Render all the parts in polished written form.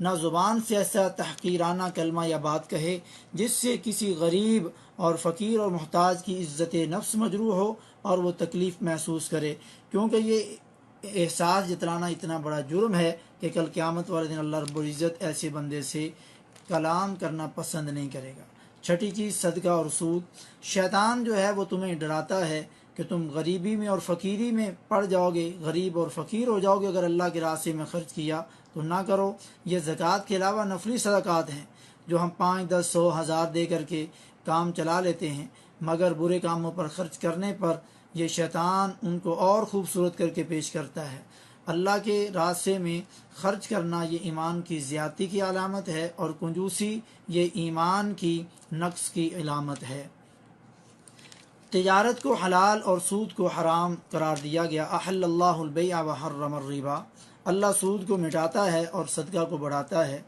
نہ زبان سے ایسا تحقیرانہ کلمہ یا بات کہے جس سے کسی غریب اور فقیر اور محتاج کی عزت نفس مجروح ہو اور وہ تکلیف محسوس کرے، کیونکہ یہ احساس جتلانا اتنا بڑا جرم ہے کہ کل قیامت والے دن اللہ رب العزت ایسے بندے سے کلام کرنا پسند نہیں کرے گا۔ چھٹی چیز صدقہ اور سود۔ شیطان جو ہے وہ تمہیں ڈراتا ہے کہ تم غریبی میں اور فقیری میں پڑ جاؤ گے، غریب اور فقیر ہو جاؤ گے اگر اللہ کے راستے میں خرچ کیا تو نہ کرو۔ یہ زکوٰۃ کے علاوہ نفلی صدقات ہیں جو ہم 5، 10، 100، 1000 دے کر کے کام چلا لیتے ہیں، مگر برے کاموں پر خرچ کرنے پر یہ شیطان ان کو اور خوبصورت کر کے پیش کرتا ہے۔ اللہ کے راستے میں خرچ کرنا یہ ایمان کی زیادتی کی علامت ہے، اور کنجوسی یہ ایمان کی نقص کی علامت ہے۔ تجارت کو حلال اور سود کو حرام قرار دیا گیا۔ احل اللہ البیع وحرم الربا۔ اللہ سود کو مٹاتا ہے اور صدقہ کو بڑھاتا ہے۔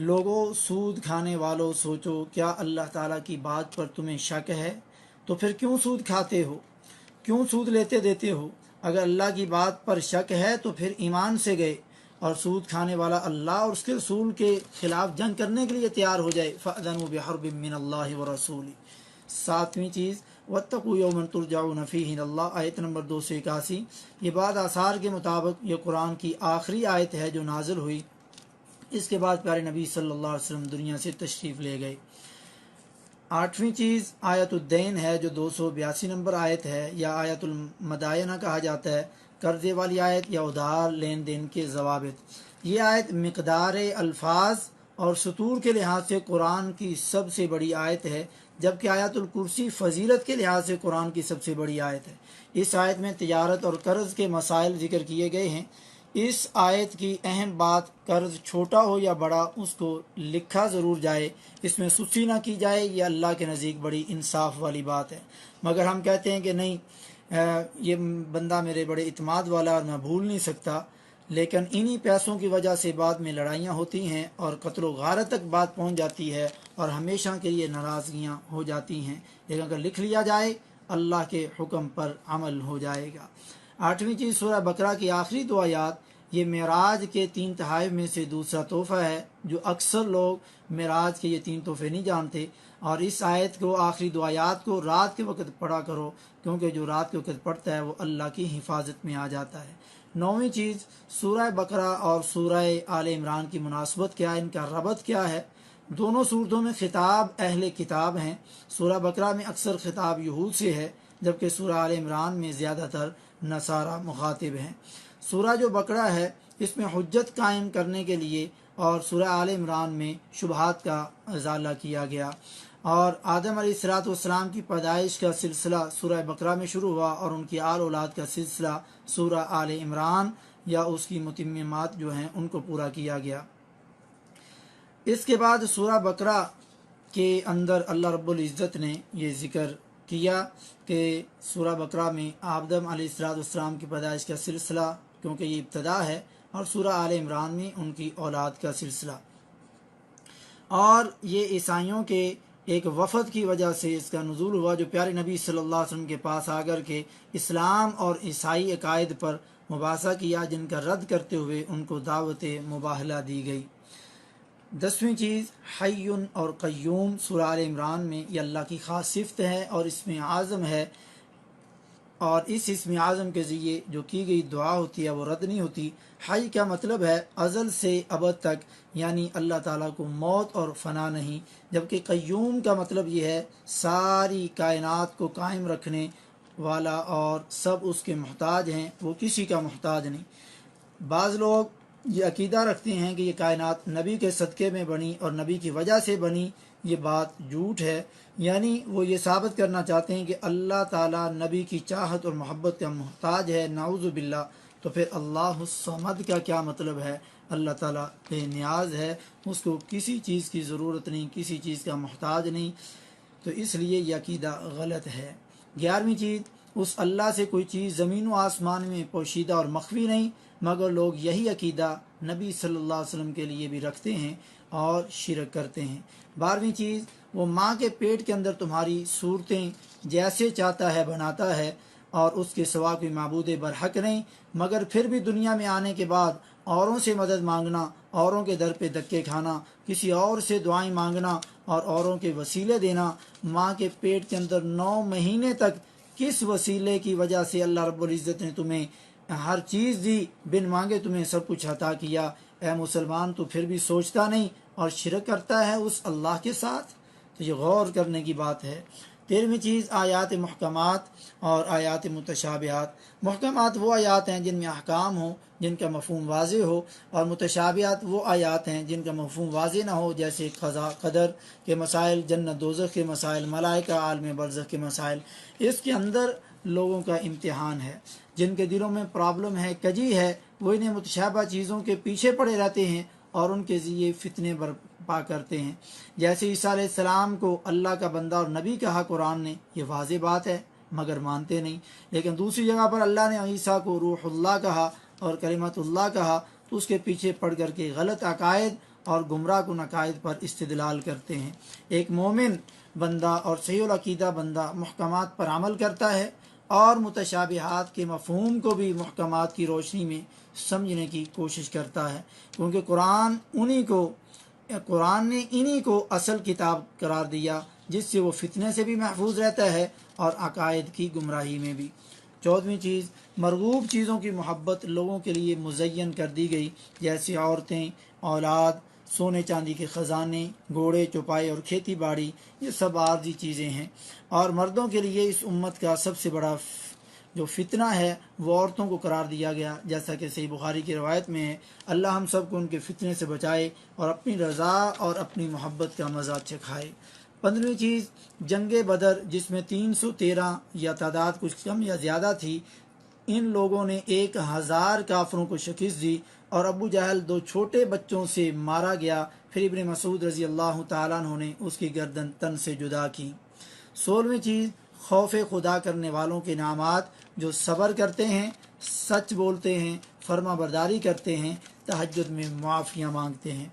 لوگوں، سود کھانے والوں، سوچو کیا اللہ تعالیٰ کی بات پر تمہیں شک ہے؟ تو پھر کیوں سود کھاتے ہو؟ کیوں سود لیتے دیتے ہو؟ اگر اللہ کی بات پر شک ہے تو پھر ایمان سے گئے، اور سود کھانے والا اللہ اور اس کے رسول کے خلاف جنگ کرنے کے لیے تیار ہو جائے۔ فَأْذَنُوا بِحَرْبٍ مِّنَ اللَّهِ وَرَسُولِهِ۔ ساتویں چیز وَاتَّقُوا يَوْمًا تُرْجَعُونَ فِيهِ إِلَى اللَّهِ، آیت نمبر 281۔ یہ بعد آثار کے مطابق یہ قرآن کی آخری آیت ہے جو نازل ہوئی۔ اس کے بعد پیارے نبی صلی اللہ علیہ وسلم دنیا سے تشریف لے گئے۔ آٹھویں چیز آیت الدین ہے جو 282 نمبر آیت ہے، یا آیت المدائنہ کہا جاتا ہے، قرضے والی آیت یا ادھار لین دین کے ضوابط۔ یہ آیت مقدار الفاظ اور سطور کے لحاظ سے قرآن کی سب سے بڑی آیت ہے، جبکہ آیت الکرسی فضیلت کے لحاظ سے قرآن کی سب سے بڑی آیت ہے۔ اس آیت میں تجارت اور قرض کے مسائل ذکر کیے گئے ہیں۔ اس آیت کی اہم بات قرض چھوٹا ہو یا بڑا اس کو لکھا ضرور جائے، اس میں سستی نہ کی جائے، یہ اللہ کے نزدیک بڑی انصاف والی بات ہے۔ مگر ہم کہتے ہیں کہ نہیں، یہ بندہ میرے بڑے اعتماد والا اور میں بھول نہیں سکتا، لیکن انہی پیسوں کی وجہ سے بعد میں لڑائیاں ہوتی ہیں اور قتل و غارت تک بات پہنچ جاتی ہے اور ہمیشہ کے لیے ناراضگیاں ہو جاتی ہیں۔ لیکن اگر لکھ لیا جائے اللہ کے حکم پر عمل ہو جائے گا۔ آٹھویں چیز سورہ بقرہ کی آخری 2 آیات، یہ معراج کے 3 تحائف میں سے دوسرا تحفہ ہے، جو اکثر لوگ معراج کے یہ 3 تحفے نہیں جانتے، اور اس آیت کو آخری 2 آیات کو رات کے وقت پڑھا کرو، کیونکہ جو رات کے وقت پڑھتا ہے وہ اللہ کی حفاظت میں آ جاتا ہے۔ 9ویں چیز سورہ بقرہ اور سورہ آل عمران کی مناسبت کیا ہے، ان کا ربط کیا ہے؟ دونوں صورتوں میں خطاب اہل کتاب ہیں۔ سورہ بقرہ میں اکثر خطاب یہود سے ہے، جبکہ سورہ آل عمران میں زیادہ تر نصارہ مخاطب ہیں۔ سورہ جو بقرہ ہے اس میں حجت قائم کرنے کے لیے، اور سورہ آل عمران میں شبہات کا ازالہ کیا گیا، اور آدم علیہ السلام کی پیدائش کا سلسلہ سورہ بقرہ میں شروع ہوا، اور ان کی آل اولاد کا سلسلہ سورہ آل عمران یا اس کی متممات جو ہیں ان کو پورا کیا گیا۔ اس کے بعد سورہ بقرہ کے اندر اللہ رب العزت نے یہ ذکر کیا کہ سورہ بقرہ میں آدم علیہ السلام کی پیدائش کا سلسلہ، کیونکہ یہ ابتدا ہے، اور سورہ آل عمران میں ان کی اولاد کا سلسلہ، اور یہ عیسائیوں کے ایک وفد کی وجہ سے اس کا نزول ہوا، جو پیارے نبی صلی اللہ علیہ وسلم کے پاس آ کر کے اسلام اور عیسائی عقائد پر مباحثہ کیا، جن کا رد کرتے ہوئے ان کو دعوت مباہلہ دی گئی۔ 10ویں چیز حی اور قیوم، سورہ آل عمران میں یہ اللہ کی خاص صفت ہے اور اسم اعظم ہے، اور اس اسم اعظم کے ذریعے جو کی گئی دعا ہوتی ہے وہ رد نہیں ہوتی۔ حی کا مطلب ہے ازل سے ابد تک، یعنی اللہ تعالیٰ کو موت اور فنا نہیں، جبکہ قیوم کا مطلب یہ ہے ساری کائنات کو قائم رکھنے والا، اور سب اس کے محتاج ہیں، وہ کسی کا محتاج نہیں۔ بعض لوگ یہ عقیدہ رکھتے ہیں کہ یہ کائنات نبی کے صدقے میں بنی اور نبی کی وجہ سے بنی، یہ بات جھوٹ ہے، یعنی وہ یہ ثابت کرنا چاہتے ہیں کہ اللہ تعالیٰ نبی کی چاہت اور محبت کا محتاج ہے، نعوذ باللہ۔ تو پھر اللہ الصمد کا کیا مطلب ہے؟ اللہ تعالیٰ بے نیاز ہے، اس کو کسی چیز کی ضرورت نہیں، کسی چیز کا محتاج نہیں، تو اس لیے یہ عقیدہ غلط ہے۔ 11ویں چیز اس اللہ سے کوئی چیز زمین و آسمان میں پوشیدہ اور مخفی نہیں، مگر لوگ یہی عقیدہ نبی صلی اللہ علیہ وسلم کے لیے بھی رکھتے ہیں اور شرک کرتے ہیں۔ 12ویں چیز وہ ماں کے پیٹ کے اندر تمہاری صورتیں جیسے چاہتا ہے بناتا ہے، اور اس کے سوا کوئی معبود برحق نہیں، مگر پھر بھی دنیا میں آنے کے بعد اوروں سے مدد مانگنا اوروں کے در پہ دھکے کھانا، کسی اور سے دعائیں مانگنا اور اوروں کے وسیلے دینا، ماں کے پیٹ کے اندر 9 مہینے تک کس وسیلے کی وجہ سے اللہ رب العزت نے تمہیں ہر چیز دی، بن مانگے تمہیں سب کچھ عطا کیا، اے مسلمان تو پھر بھی سوچتا نہیں اور شرک کرتا ہے اس اللہ کے ساتھ؟ تو یہ غور کرنے کی بات ہے۔ 13ویں چیز آیات محکمات اور آیات متشابہات۔ محکمات وہ آیات ہیں جن میں احکام ہوں، جن کا مفہوم واضح ہو، اور متشابہات وہ آیات ہیں جن کا مفہوم واضح نہ ہو، جیسے قضا قدر کے مسائل، جنت دوزخ کے مسائل، ملائکہ عالم برزخ کے مسائل۔ اس کے اندر لوگوں کا امتحان ہے، جن کے دلوں میں پرابلم ہے، کجی ہے، وہ انہیں متشابہ چیزوں کے پیچھے پڑے رہتے ہیں اور ان کے ذریعے فتنے برپا کرتے ہیں۔ جیسے عیسیٰ علیہ السلام کو اللہ کا بندہ اور نبی کہا قرآن نے، یہ واضح بات ہے مگر مانتے نہیں۔ لیکن دوسری جگہ پر اللہ نے عیسیٰ کو روح اللہ کہا اور کلمت اللہ کہا تو اس کے پیچھے پڑ کر کے غلط عقائد اور گمراہ کن عقائد پر استدلال کرتے ہیں۔ ایک مومن بندہ اور صحیح العقیدہ بندہ محکمات پر عمل کرتا ہے اور متشابہات کے مفہوم کو بھی محکمات کی روشنی میں سمجھنے کی کوشش کرتا ہے، کیونکہ قرآن نے انہی کو اصل کتاب قرار دیا جس سے وہ فتنے سے بھی محفوظ رہتا ہے اور عقائد کی گمراہی میں بھی۔ 14ویں چیز مرغوب چیزوں کی محبت لوگوں کے لیے مزین کر دی گئی، جیسے عورتیں، اولاد، سونے چاندی کے خزانے، گھوڑے، چوپائے اور کھیتی باڑی، یہ سب عارضی چیزیں ہیں۔ اور مردوں کے لیے اس امت کا سب سے بڑا جو فتنہ ہے وہ عورتوں کو قرار دیا گیا، جیسا کہ صحیح بخاری کی روایت میں ہے، اللہ ہم سب کو ان کے فتنے سے بچائے اور اپنی رضا اور اپنی محبت کا مزہ چکھائے۔ 15ویں چیز جنگ بدر، جس میں 313 یا تعداد کچھ کم یا زیادہ تھی، ان لوگوں نے 1000 کافروں کو شکست دی اور ابو جہل 2 چھوٹے بچوں سے مارا گیا، پھر ابن مسعود رضی اللہ تعالیٰ عنہ نے اس کی گردن تن سے جدا کی۔ 16ویں چیز خوف خدا کرنے والوں کے انعامات، جو صبر کرتے ہیں، سچ بولتے ہیں، فرما برداری کرتے ہیں، تہجد میں معافیاں مانگتے ہیں،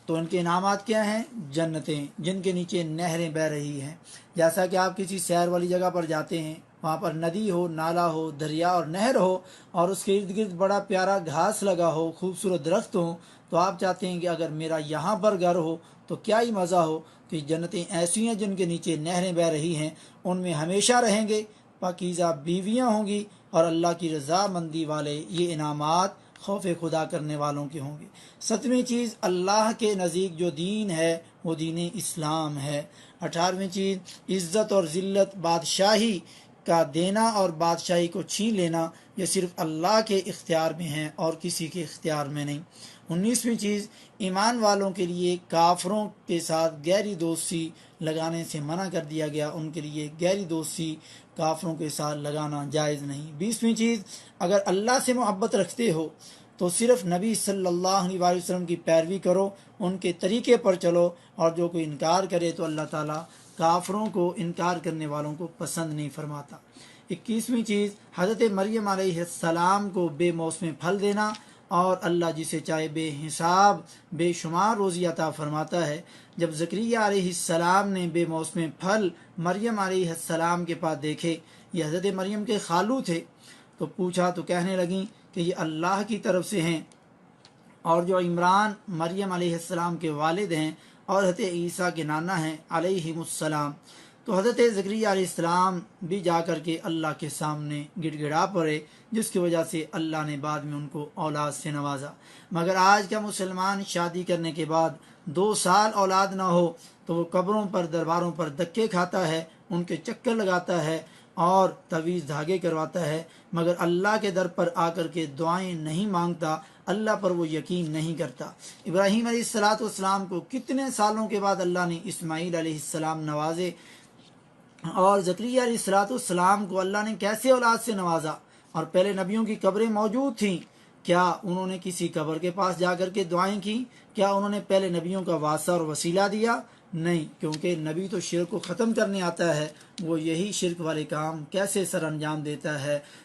تو ان کے انعامات کیا ہیں؟ جنتیں جن کے نیچے نہریں بہہ رہی ہیں۔ جیسا کہ آپ کسی سیر والی جگہ پر جاتے ہیں، وہاں پر ندی ہو، نالا ہو، دریا اور نہر ہو، اور اس کے ارد گرد بڑا پیارا گھاس لگا ہو، خوبصورت درخت ہوں، تو آپ چاہتے ہیں کہ اگر میرا یہاں پر گھر ہو تو کیا ہی مزہ ہو۔ کہ جنتیں ایسی ہیں جن کے نیچے نہریں بہہ رہی ہیں، ان میں ہمیشہ رہیں گے، پاکیزہ بیویاں ہوں گی، اور اللہ کی رضا مندی والے یہ انعامات خوف خدا کرنے والوں کے ہوں گے۔ 7ویں چیز اللہ کے نزدیک جو دین ہے وہ دین اسلام ہے۔ 18ویں چیز عزت اور ذلت، بادشاہی کا دینا اور بادشاہی کو چھین لینا، یہ صرف اللہ کے اختیار میں ہیں اور کسی کے اختیار میں نہیں۔ 19ویں چیز ایمان والوں کے لیے کافروں کے ساتھ گہری دوستی لگانے سے منع کر دیا گیا، ان کے لیے گہری دوستی کافروں کے ساتھ لگانا جائز نہیں۔ 20ویں چیز اگر اللہ سے محبت رکھتے ہو تو صرف نبی صلی اللہ علیہ وسلم کی پیروی کرو، ان کے طریقے پر چلو، اور جو کوئی انکار کرے تو اللہ تعالیٰ کافروں کو، انکار کرنے والوں کو پسند نہیں فرماتا۔ 21ویں چیز حضرت مریم علیہ السلام کو بے موسم پھل دینا، اور اللہ جسے چاہے بے حساب بے شمار روزی عطا فرماتا ہے۔ جب زکریہ علیہ السلام نے بے موسم پھل مریم علیہ السلام کے پاس دیکھے، یہ حضرت مریم کے خالو تھے، تو پوچھا تو کہنے لگیں کہ یہ اللہ کی طرف سے ہیں، اور جو عمران مریم علیہ السلام کے والد ہیں اور حضرت عیسیٰ کے نانا ہیں علیہم السلام، تو حضرت زکریہ علیہ السلام بھی جا کر کے اللہ کے سامنے گڑ گڑا پڑے، جس کی وجہ سے اللہ نے بعد میں ان کو اولاد سے نوازا۔ مگر آج کا مسلمان شادی کرنے کے بعد 2 سال اولاد نہ ہو تو وہ قبروں پر، درباروں پر دھکے کھاتا ہے، ان کے چکر لگاتا ہے اور تعویذ دھاگے کرواتا ہے، مگر اللہ کے در پر آ کر کے دعائیں نہیں مانگتا، اللہ پر وہ یقین نہیں کرتا۔ ابراہیم علیہ السلام کو کتنے سالوں کے بعد اللہ نے اسماعیل علیہ السلام نوازے، اور زکریا علیہ السلام کو اللہ نے کیسے اولاد سے نوازا؟ اور پہلے نبیوں کی قبریں موجود تھیں، کیا انہوں نے کسی قبر کے پاس جا کر کے دعائیں کی؟ کیا انہوں نے پہلے نبیوں کا واسطہ اور وسیلہ دیا؟ نہیں، کیونکہ نبی تو شرک کو ختم کرنے آتا ہے، وہ یہی شرک والے کام کیسے سر انجام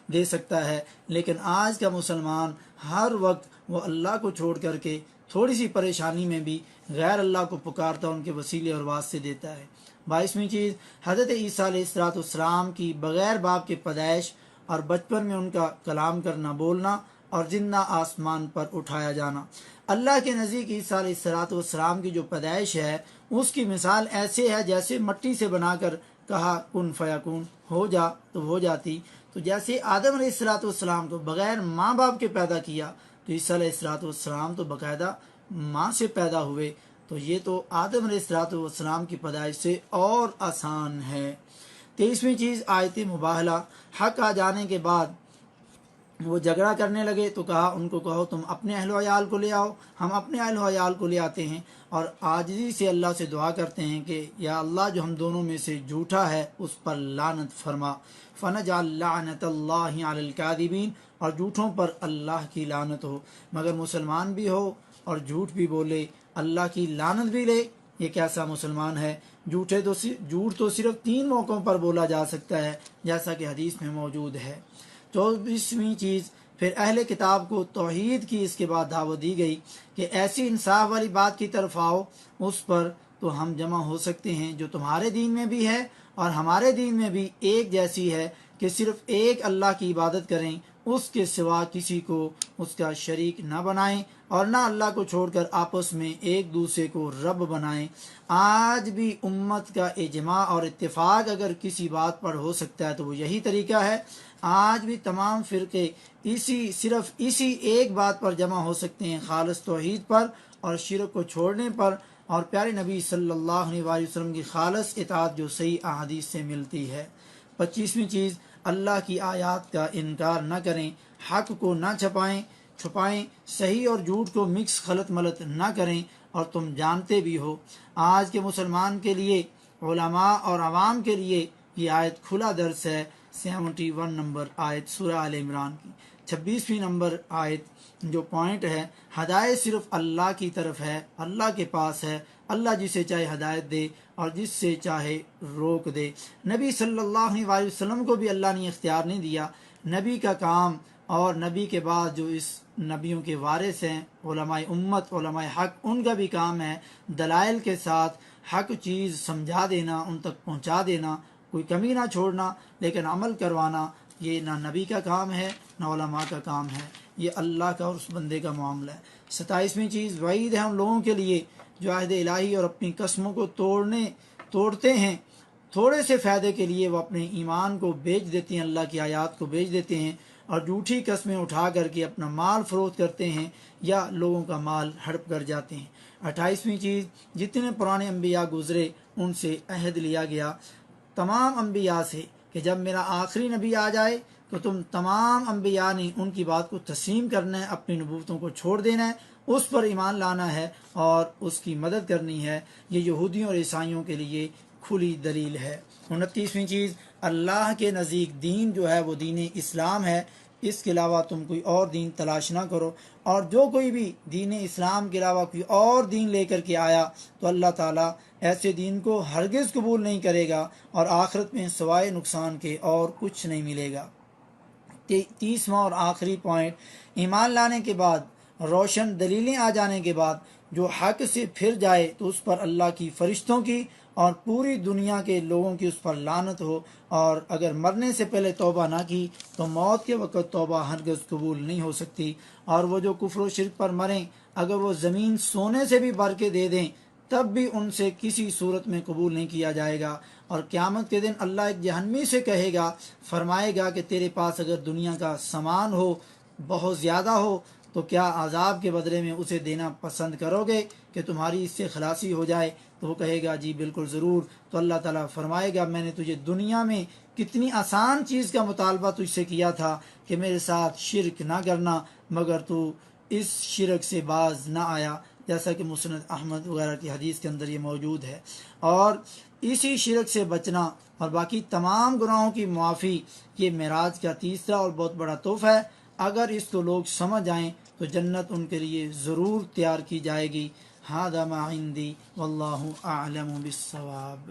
دے سکتا ہے۔ لیکن آج کا مسلمان ہر وقت وہ اللہ کو چھوڑ کر کے تھوڑی سی پریشانی میں بھی غیر اللہ کو پکارتا، ان کے وسیلے اور واسطے دیتا ہے۔ 22ویں چیز حضرت عیسیٰ علیہ السلام کی بغیر باپ کے پیدائش اور بچپن میں ان کا کلام کرنا، بولنا اور زندہ آسمان پر اٹھایا جانا۔ اللہ کے نزدیک عیسیٰ علیہ الصلوۃ والسلام کی جو پیدائش ہے اس کی مثال ایسے ہے جیسے مٹی سے بنا کر کہا کن فیکون، ہو جا تو ہو جاتی۔ تو جیسے آدم علیہ الصلوۃ والسلام کو بغیر ماں باپ کے پیدا کیا، تو عیسیٰ علیہ الصلوۃ والسلام تو باقاعدہ ماں سے پیدا ہوئے، تو یہ تو آدم علیہ الصلوۃ والسلام کی پیدائش سے اور آسان ہے۔ 23ویں چیز آیت مباہلہ، حق آ جانے کے بعد وہ جھگڑا کرنے لگے تو کہا ان کو کہو تم اپنے اہل و عیال کو لے آؤ، ہم اپنے اہل و عیال کو لے آتے ہیں، اور عاجزی سے اللہ سے دعا کرتے ہیں کہ یا اللہ جو ہم دونوں میں سے جھوٹا ہے اس پر لعنت فرما، فنجعل لعنت اللہ علی الکاذبین، اور جھوٹوں پر اللہ کی لعنت ہو۔ مگر مسلمان بھی ہو اور جھوٹ بھی بولے، اللہ کی لعنت بھی لے، یہ کیسا مسلمان ہے؟ جھوٹ تو صرف 3 موقعوں پر بولا جا سکتا ہے جیسا کہ حدیث میں موجود ہے۔ 24ویں چیز، پھر اہل کتاب کو توحید کی اس کے بعد دعوت دی گئی کہ ایسی انصاف والی بات کی طرف آؤ، اس پر تو ہم جمع ہو سکتے ہیں جو تمہارے دین میں بھی ہے اور ہمارے دین میں بھی ایک جیسی ہے، کہ صرف ایک اللہ کی عبادت کریں، اس کے سوا کسی کو اس کا شریک نہ بنائیں، اور نہ اللہ کو چھوڑ کر آپس میں ایک دوسرے کو رب بنائیں۔ آج بھی امت کا اجماع اور اتفاق اگر کسی بات پر ہو سکتا ہے تو وہ یہی طریقہ ہے۔ آج بھی تمام فرقے صرف اسی ایک بات پر جمع ہو سکتے ہیں، خالص توحید پر اور شرک کو چھوڑنے پر، اور پیارے نبی صلی اللہ علیہ وسلم کی خالص اطاعت جو صحیح احادیث سے ملتی ہے۔ 25ویں چیز، اللہ کی آیات کا انکار نہ کریں، حق کو نہ چھپائیں، صحیح اور جھوٹ کو مکس خلط ملط نہ کریں، اور تم جانتے بھی ہو۔ آج کے مسلمان کے لیے، علماء اور عوام کے لیے یہ آیت کھلا درس ہے۔ 71 نمبر آیت سورہ آل عمران کی 26ویں نمبر آیت جو پوائنٹ ہے، ہدایت صرف اللہ کی طرف ہے، اللہ کے پاس ہے، اللہ جسے چاہے ہدایت دے اور جس سے چاہے روک دے۔ نبی صلی اللہ علیہ وسلم کو بھی اللہ نے اختیار نہیں دیا۔ نبی کا کام اور نبی کے بعد جو اس نبیوں کے وارث ہیں، علماء امت، علماء حق، ان کا بھی کام ہے دلائل کے ساتھ حق چیز سمجھا دینا، ان تک پہنچا دینا، کوئی کمی نہ چھوڑنا، لیکن عمل کروانا یہ نہ نبی کا کام ہے نہ علماء کا کام ہے، یہ اللہ کا اور اس بندے کا معاملہ ہے۔ 27ویں چیز، وعید ہے ان لوگوں کے لیے جو عہد الہی اور اپنی قسموں کو توڑتے ہیں، تھوڑے سے فائدے کے لیے وہ اپنے ایمان کو بیچ دیتے ہیں، اللہ کی آیات کو بیچ دیتے ہیں، اور جھوٹی قسمیں اٹھا کر کے اپنا مال فروخت کرتے ہیں یا لوگوں کا مال ہڑپ کر جاتے ہیں۔ 28ویں چیز، جتنے پرانے انبیاء گزرے ان سے عہد لیا گیا تمام انبیاء سے کہ جب میرا آخری نبی آ جائے تو تم تمام انبیاء نے ان کی بات کو تسلیم کرنا ہے، اپنی نبوتوں کو چھوڑ دینا ہے، اس پر ایمان لانا ہے اور اس کی مدد کرنی ہے۔ یہ یہودیوں اور عیسائیوں کے لیے کھلی دلیل ہے۔ 29ویں چیز، اللہ کے نزدیک دین جو ہے وہ دین اسلام ہے، اس کے علاوہ تم کوئی اور دین تلاش نہ کرو، اور جو کوئی بھی دین اسلام کے علاوہ کوئی اور دین لے کر کے آیا تو اللہ تعالیٰ ایسے دین کو ہرگز قبول نہیں کرے گا، اور آخرت میں سوائے نقصان کے اور کچھ نہیں ملے گا۔ 30واں اور آخری پوائنٹ، ایمان لانے کے بعد، روشن دلیلیں آ جانے کے بعد جو حق سے پھر جائے تو اس پر اللہ کی، فرشتوں کی اور پوری دنیا کے لوگوں کی اس پر لعنت ہو، اور اگر مرنے سے پہلے توبہ نہ کی تو موت کے وقت توبہ ہرگز قبول نہیں ہو سکتی۔ اور وہ جو کفر و شرک پر مریں، اگر وہ زمین سونے سے بھی بھر کے دے دیں تب بھی ان سے کسی صورت میں قبول نہیں کیا جائے گا۔ اور قیامت کے دن اللہ ایک جہنمی سے کہے گا، فرمائے گا کہ تیرے پاس اگر دنیا کا سامان ہو، بہت زیادہ ہو، تو کیا عذاب کے بدلے میں اسے دینا پسند کرو گے کہ تمہاری اس سے خلاصی ہو جائے؟ تو وہ کہے گا جی بالکل ضرور۔ تو اللہ تعالیٰ فرمائے گا میں نے تجھے دنیا میں کتنی آسان چیز کا مطالبہ تجھ سے کیا تھا کہ میرے ساتھ شرک نہ کرنا، مگر تو اس شرک سے باز نہ آیا، جیسا کہ مسند احمد وغیرہ کی حدیث کے اندر یہ موجود ہے۔ اور اسی شرک سے بچنا اور باقی تمام گناہوں کی معافی، یہ معراج کا تیسرا اور بہت بڑا تحفہ ہے۔ اگر اس کو لوگ سمجھ جائیں تو جنت ان کے لیے ضرور تیار کی جائے گی۔ ھذا ما عندی واللہ اعلم بالصواب۔